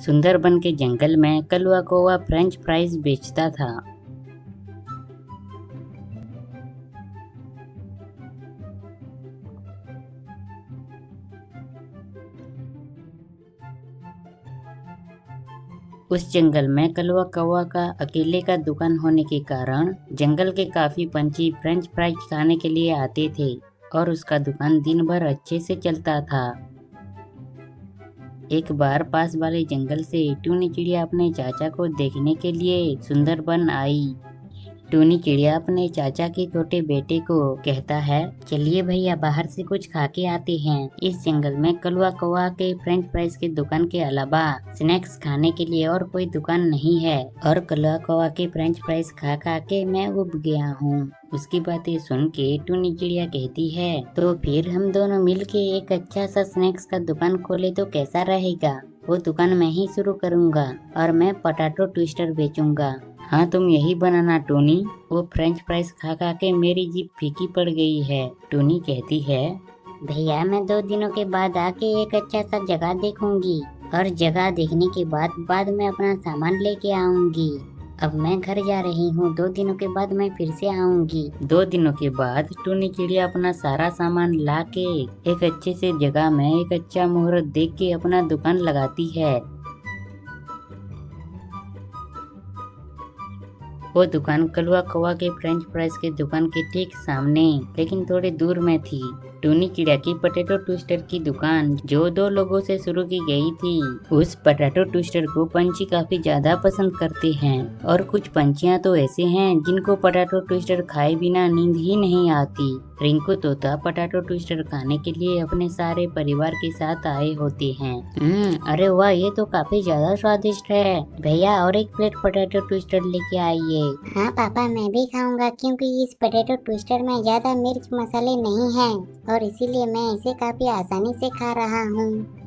सुंदरबन के जंगल में कलवा कौवा फ्रेंच फ्राइज बेचता था। उस जंगल में कलवा कौवा का अकेले का दुकान होने के कारण जंगल के काफी पंछी फ्रेंच फ्राइज खाने के लिए आते थे और उसका दुकान दिन भर अच्छे से चलता था। एक बार पास वाले जंगल से टूनी चिड़िया अपने चाचा को देखने के लिए सुंदरबन आई। टूनी चिड़िया अपने चाचा के छोटे बेटे को कहता है, चलिए भैया बाहर से कुछ खा के आते हैं। इस जंगल में कलवा कौवा के फ्रेंच फ्राइज की दुकान के अलावा स्नैक्स खाने के लिए और कोई दुकान नहीं है और कलवा कौवा के फ्रेंच फ्राइज खा खा के मैं उब गया हूँ। उसकी बातें सुन के टूनी चिड़िया कहती है, तो फिर हम दोनों मिल के एक अच्छा सा स्नैक्स का दुकान खोले तो कैसा रहेगा। वो दुकान मैं ही शुरू करूँगा और मैं पोटैटो ट्विस्टर बेचूंगा। हाँ तुम यही बनाना टोनी। वो फ्रेंच फ्राइज खा खा के मेरी जीभ फीकी पड़ गई है। टोनी कहती है, भैया मैं 2 दिनों के बाद आके एक अच्छा सा जगह देखूंगी और जगह देखने के बाद में अपना सामान लेके आऊंगी। अब मैं घर जा रही हूँ, 2 दिनों के बाद मैं फिर से आऊंगी। 2 दिनों के बाद टूनी चिड़िया अपना सारा सामान ला के एक अच्छे से जगह में एक अच्छा मुहूर्त देख के अपना दुकान लगाती है। वो दुकान कलवा कौवा के फ्रेंच फ्राइज के दुकान के ठीक सामने लेकिन थोड़े दूर में थी। टूनी चिड़िया की पोटैटो ट्विस्टर की दुकान जो 2 लोगों से शुरू की गई थी, उस पोटैटो ट्विस्टर को पंछी काफी ज्यादा पसंद करते हैं और कुछ पंछियां तो ऐसे हैं जिनको पोटैटो ट्विस्टर खाए बिना नींद ही नहीं आती। रिंकू तोता पोटैटो ट्विस्टर खाने के लिए अपने सारे परिवार के साथ आए होते हैं। अरे वाह, ये तो काफी ज्यादा स्वादिष्ट है। भैया और एक प्लेट पोटैटो ट्विस्टर लेके आइए। हाँ पापा, मैं भी खाऊंगा क्योंकि इस पोटैटो ट्विस्टर में ज्यादा मिर्च मसाले नहीं हैं और इसीलिए मैं इसे काफी आसानी से खा रहा हूँ।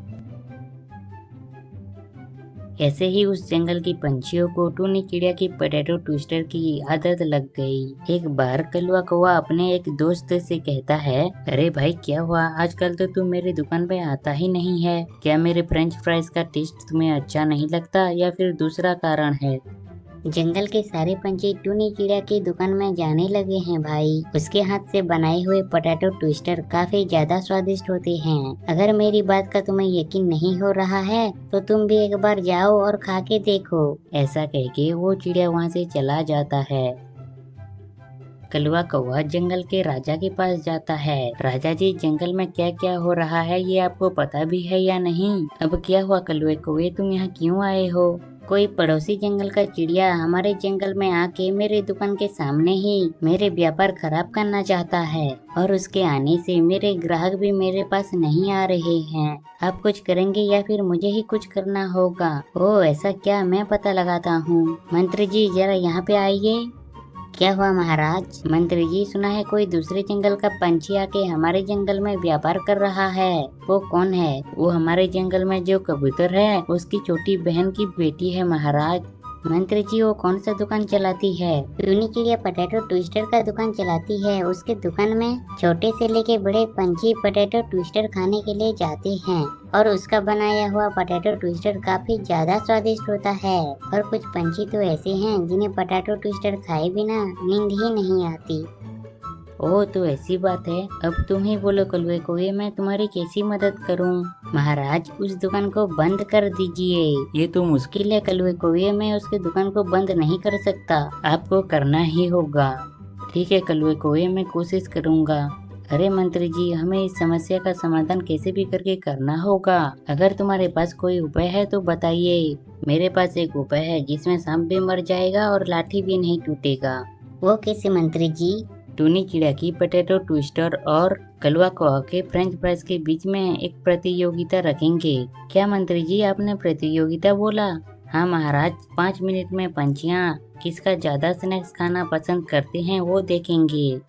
ऐसे ही उस जंगल की पंछियों को टूनी चिड़िया की पोटैटो ट्विस्टर की आदत लग गई। एक बार कलवा कौवा अपने एक दोस्त से कहता है, अरे भाई क्या हुआ, आजकल तो तू मेरी दुकान पे आता ही नहीं है। क्या मेरे फ्रेंच फ्राइज का टेस्ट तुम्हें अच्छा नहीं लगता या फिर दूसरा कारण है। जंगल के सारे पंछी टूनी चिड़िया की दुकान में जाने लगे हैं भाई। उसके हाथ से बनाए हुए पोटैटो ट्विस्टर काफी ज्यादा स्वादिष्ट होते हैं। अगर मेरी बात का तुम्हें यकीन नहीं हो रहा है तो तुम भी एक बार जाओ और खा के देखो। ऐसा कह के वो चिड़िया वहाँ से चला जाता है। कलवा कौवा जंगल के राजा के पास जाता है। राजा जी, जंगल में क्या क्या हो रहा है ये आपको पता भी है या नहीं। अब क्या हुआ कलवे कौवे, तुम यहाँ क्यों आए हो। कोई पड़ोसी जंगल का चिड़िया हमारे जंगल में आके मेरे दुकान के सामने ही मेरे व्यापार खराब करना चाहता है और उसके आने से मेरे ग्राहक भी मेरे पास नहीं आ रहे हैं। आप कुछ करेंगे या फिर मुझे ही कुछ करना होगा। ओह ऐसा क्या, मैं पता लगाता हूँ। मंत्री जी जरा यहाँ पे आइए। क्या हुआ महाराज। मंत्री जी, सुना है कोई दूसरे जंगल का पंछी आके हमारे जंगल में व्यापार कर रहा है। वो कौन है। वो हमारे जंगल में जो कबूतर है उसकी छोटी बहन की बेटी है महाराज। मंत्री जी, वो कौन सा दुकान चलाती है। टूनी चिड़िया पोटैटो ट्विस्टर का दुकान चलाती है। उसके दुकान में छोटे से लेके बड़े पंछी पोटैटो ट्विस्टर खाने के लिए जाते हैं और उसका बनाया हुआ पोटैटो ट्विस्टर काफी ज्यादा स्वादिष्ट होता है। और कुछ पंछी तो ऐसे हैं जिन्हें पोटैटो ट्विस्टर खाए बिना नींद ही नहीं आती। ओह तो ऐसी बात है। अब तुम ही बोलो कलवे कौवे, मैं तुम्हारी कैसी मदद करूं। महाराज, उस दुकान को बंद कर दीजिए। ये तो मुश्किल है कलवे कौवे, मैं उसकी दुकान को बंद नहीं कर सकता, आपको करना ही होगा। ठीक है कलवे कौवे, मैं कोशिश करूंगा। अरे मंत्री जी, हमें इस समस्या का समाधान कैसे भी करके करना होगा। अगर तुम्हारे पास कोई उपाय है तो बताइए। मेरे पास एक उपाय है जिसमें सांप भी मर जाएगा और लाठी भी नहीं टूटेगा। वो कैसे मंत्री जी। टूनी चिड़िया की पोटैटो ट्विस्टर और कलवा कौवा के फ्रेंच फ्राइज के बीच में एक प्रतियोगिता रखेंगे। क्या मंत्री जी, आपने प्रतियोगिता बोला। हाँ महाराज, 5 मिनट में पंछियाँ किसका ज्यादा स्नैक्स खाना पसंद करते हैं वो देखेंगे।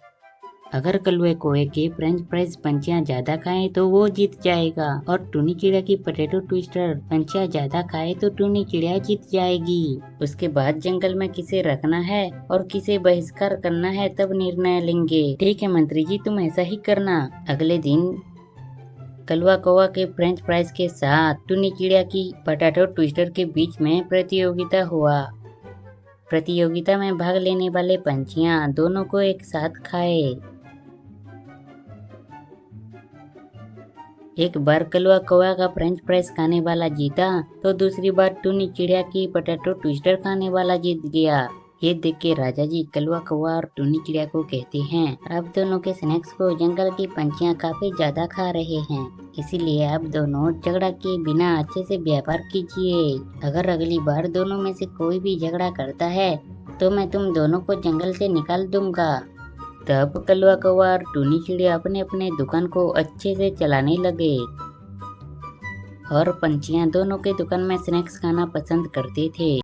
अगर कलवे कौवे के फ्रेंच फ्राइज पंछियाँ ज्यादा खाएं तो वो जीत जाएगा और टूनी चिड़िया की पोटैटो ट्विस्टर पंछियाँ ज्यादा खाए तो टूनी चिड़िया जीत जाएगी। उसके बाद जंगल में किसे रखना है और किसे बहिष्कार करना है तब निर्णय लेंगे। ठीक है मंत्री जी, तुम ऐसा ही करना। अगले दिन कलवा कौवा के फ्रेंच फ्राइज के साथ टुनी चिड़िया की पोटैटो ट्विस्टर के बीच में प्रतियोगिता हुआ। प्रतियोगिता में भाग लेने वाले पंछियां दोनों को एक साथ खाए। एक बार कलवा कौवा का फ्रेंच फ्राइज खाने वाला जीता तो दूसरी बार टुनी चिड़िया की पोटैटो ट्विस्टर खाने वाला जीत गया। ये देख के राजा जी कलवा कौवा और टुनी चिड़िया को कहते हैं, आप दोनों के स्नैक्स को जंगल की पंछियां काफी ज्यादा खा रहे हैं, इसीलिए आप दोनों झगड़ा के बिना अच्छे से व्यापार कीजिए। अगर अगली बार दोनों में से कोई भी झगड़ा करता है तो मैं तुम दोनों को जंगल से निकाल दूंगा। तब कलवा कौवा और टुनी चिड़िया अपने अपने दुकान को अच्छे से चलाने लगे और पंछियां दोनों के दुकान में स्नैक्स खाना पसंद करते थे।